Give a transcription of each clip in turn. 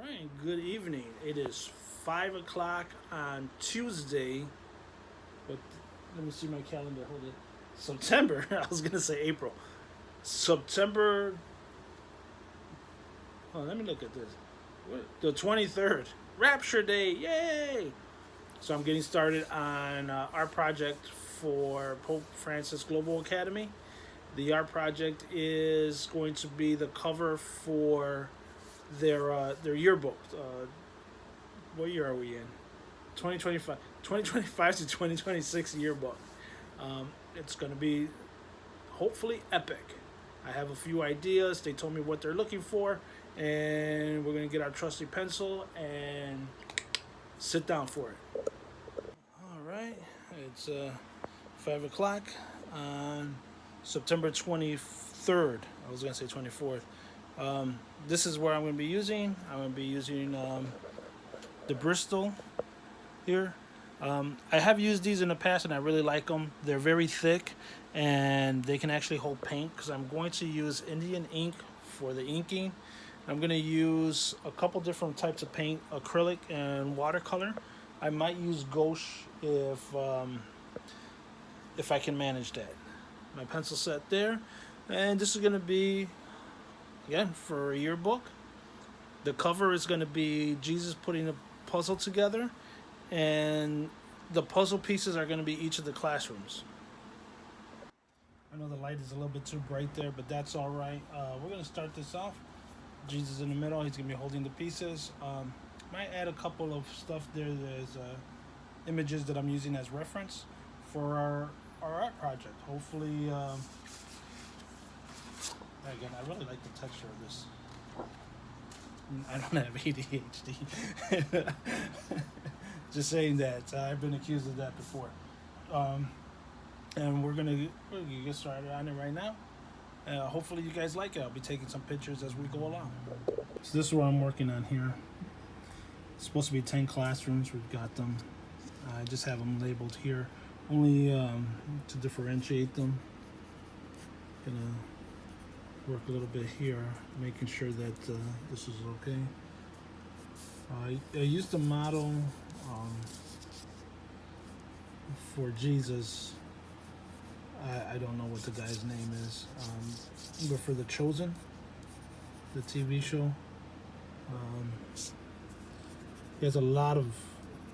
right, good evening. It is 5 o'clock on Tuesday. But let me see my calendar. Hold it. September. I was going to say April. September. Oh, let me look at this. The 23rd. Rapture Day. Yay! So I'm getting started on art project for Pope Francis Global Academy. The art project is going to be the cover for their yearbook. What year are we in? 2025. 2025 to 2026 yearbook. It's going to be hopefully epic. I have a few ideas. They told me what they're looking for, and we're going to get our trusty pencil and sit down for it. All right, it's 5 o'clock on September 23rd. I was going to say 24th. This is where I'm going to be using. I'm going to be using the Bristol here. I have used these in the past and I really like them. They're very thick and they can actually hold paint because I'm going to use Indian ink for the inking. I'm going to use a couple different types of paint, acrylic and watercolor. I might use gouache if I can manage that. My pencil set there, and this is going to be, again, for a yearbook. The cover is going to be Jesus putting a puzzle together, and the puzzle pieces are going to be each of the classrooms. I know the light is a little bit too bright there, but that's all right. We're going to start this off. Jesus in the middle. He's going to be holding the pieces. Might add a couple of stuff there. There's images that I'm using as reference for our art project. Hopefully, again, I really like the texture of this. I don't have ADHD. Just saying that. I've been accused of that before. And we're gonna get started on it right now. Hopefully you guys like it. I'll be taking some pictures as we go along. So this is what I'm working on here. It's supposed to be 10 classrooms. We've got them. I just have them labeled here, only to differentiate them. Gonna work a little bit here, making sure that this is okay. I used the model for Jesus. I don't know what the guy's name is, but for The Chosen, the TV show, he has a lot of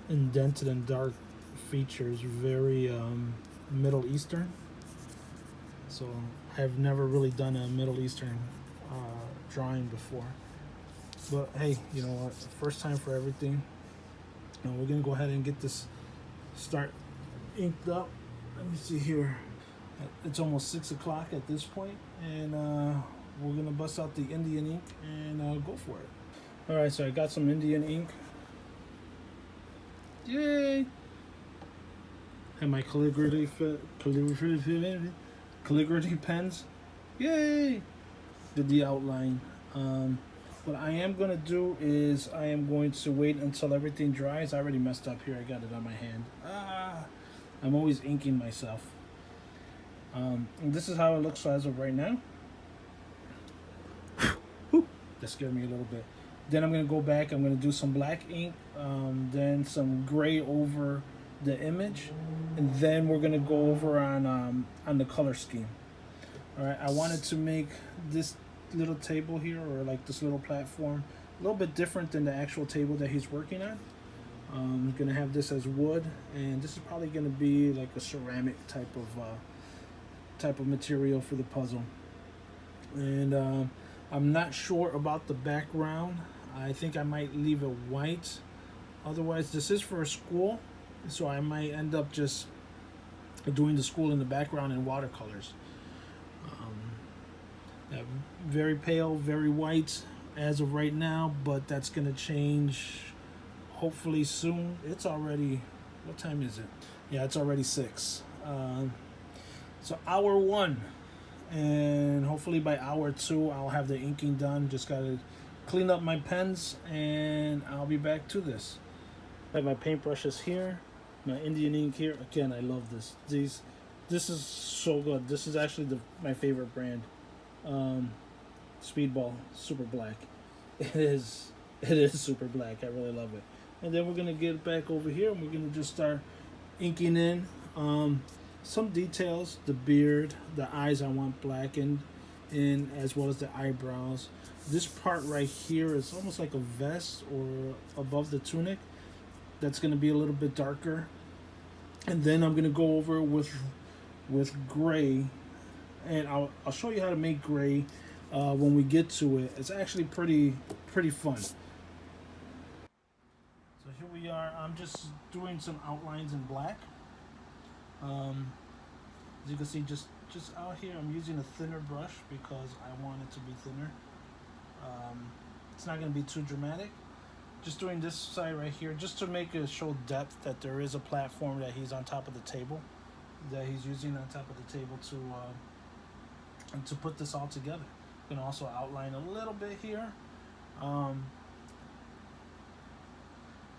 indented and dark features, very Middle Eastern. So I've never really done a Middle Eastern drawing before. But hey, you know what? First time for everything. And we're gonna go ahead and get this start inked up. Let me see here. It's almost 6 o'clock at this point, and we're gonna bust out the Indian ink and go for it. All right, so I got some Indian ink. Yay! And my calligraphy pens. Yay! Did the outline. What I am going to do is I am going to wait until everything dries. I already messed up here. I got it on my hand. I'm always inking myself. And this is how it looks as of right now. That scared me a little bit. Then I'm going to go back. I'm going to do some black ink, then some gray over the image, and then we're going to go over on the color scheme. All right, I wanted to make this little table here, or like this little platform, a little bit different than the actual table that he's working on. I'm going to have this as wood, and this is probably going to be like a ceramic type of material for the puzzle. And I'm not sure about the background. I think I might leave it white. Otherwise, this is for a school, so I might end up just doing the school in the background in watercolors. Very pale, very white as of right now, but that's going to change hopefully soon. It's already, what time is it? Yeah, it's already 6. So hour 1, and hopefully by hour 2 I'll have the inking done. Just got to clean up my pens and I'll be back to this. I have my paintbrushes here, my Indian ink here. Again, I love this. This is so good. This is actually my favorite brand. Speedball Super Black. It is It is super black. I really love it. And then we're gonna get back over here and we're gonna just start inking in some details. The beard, the eyes I want blackened in, as well as the eyebrows. This part right here is almost like a vest or above the tunic. That's gonna be a little bit darker. And then I'm gonna go over with gray, and I'll show you how to make gray when we get to it. It's actually pretty fun. So here we are. I'm just doing some outlines in black. As you can see, just out here, I'm using a thinner brush because I want it to be thinner. It's not going to be too dramatic. Just doing this side right here, just to make it show depth, that there is a platform that he's on top of the table, that he's using on top of the table to put this all together. You can also outline a little bit here.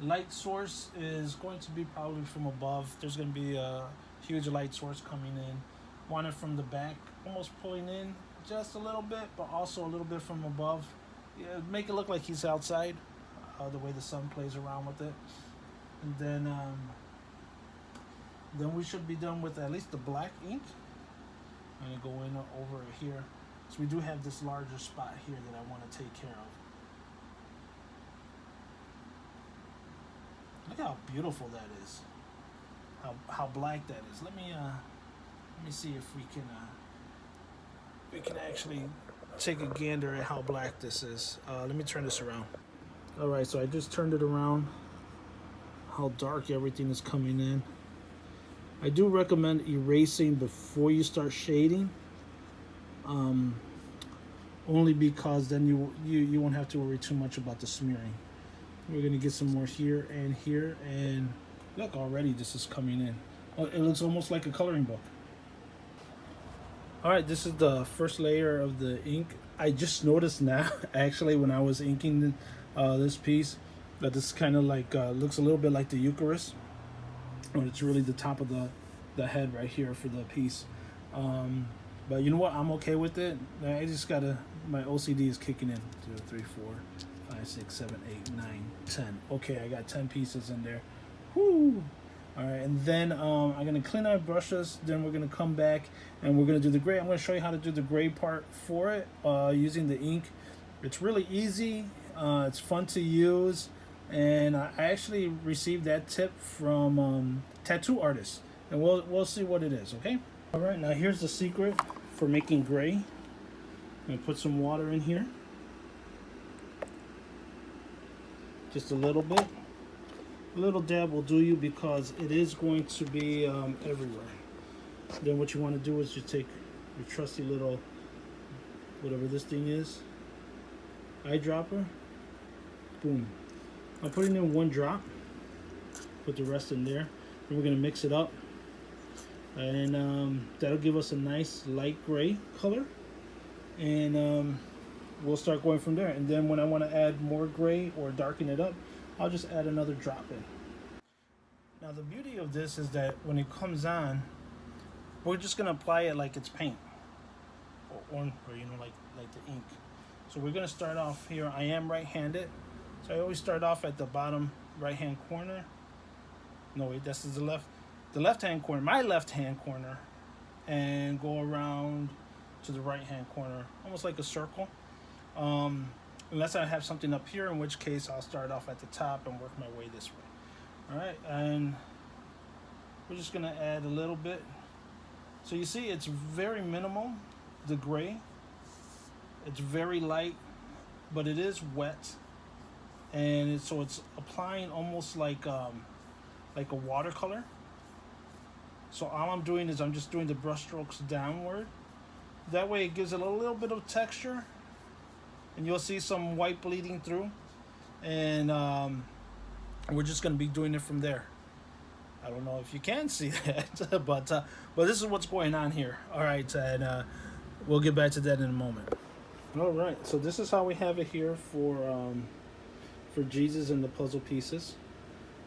Light source is going to be probably from above. There's going to be a huge light source coming in. Want it from the back, almost pulling in just a little bit, but also a little bit from above. Yeah, make it look like he's outside, the way the sun plays around with it. And then we should be done with at least the black ink. I'm gonna go in over here. So we do have this larger spot here that I want to take care of. Look how beautiful that is. How black that is. Let me see if we can actually take a gander at how black this is. Let me turn this around. All right, so I just turned it around. How dark everything is coming in. I do recommend erasing before you start shading. Only because then you won't have to worry too much about the smearing. We're gonna get some more here, and look, already this is coming in. Oh, it looks almost like a coloring book. All right, this is the first layer of the ink. I just noticed now, actually, when I was inking this piece, that this kind of like looks a little bit like the Eucharist, but it's really the top of the head right here for the piece. But you know what? I'm okay with it. I just gotta, my OCD is kicking in. 2, 3, 4, 5, 6, 7, 8, 9, 10. Okay, I got 10 pieces in there. Whoo! All right, and then I'm gonna clean our brushes. Then we're gonna come back and we're gonna do the gray. I'm gonna show you how to do the gray part for it using the ink. It's really easy. It's fun to use, and I actually received that tip from tattoo artists, and we'll see what it is. Okay. All right. Now here's the secret for making gray. I'm gonna put some water in here, just a little bit. A little dab will do you because it is going to be everywhere. Then what you want to do is you take your trusty little, whatever this thing is, eyedropper. Boom. I'm putting in 1 drop. Put the rest in there. Then we're going to mix it up. And that'll give us a nice light gray color. And we'll start going from there. And then when I want to add more gray or darken it up, I'll just add another drop in. Now the beauty of this is that when it comes on, we're just gonna apply it like it's paint, or you know, like the ink. So we're gonna start off here. I am right-handed, so I always start off at the bottom right-hand corner. No wait, this is the left-hand corner, my left-hand corner, and go around to the right-hand corner, almost like a circle. Unless I have something up here, in which case I'll start off at the top and work my way this way. All right, and we're just gonna add a little bit. So you see, it's very minimal, the gray. It's very light, but it is wet, and so it's applying almost like a watercolor. So all I'm doing is I'm just doing the brush strokes downward. That way it gives it a little bit of texture. And you'll see some white bleeding through, and we're just going to be doing it from there. I don't know if you can see that, but this is what's going on here. All right, and we'll get back to that in a moment. All right, so this is how we have it here for Jesus and the puzzle pieces.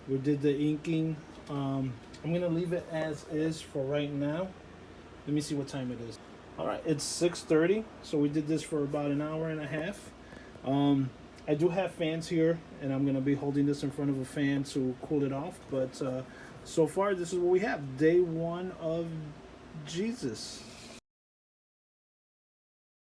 We did the inking. I'm going to leave it as is for right now. Let me see what time it is. All right, it's 6:30, so we did this for about an hour and a half. I do have fans here, and I'm going to be holding this in front of a fan to cool it off. But so far, this is what we have. Day one of Jesus.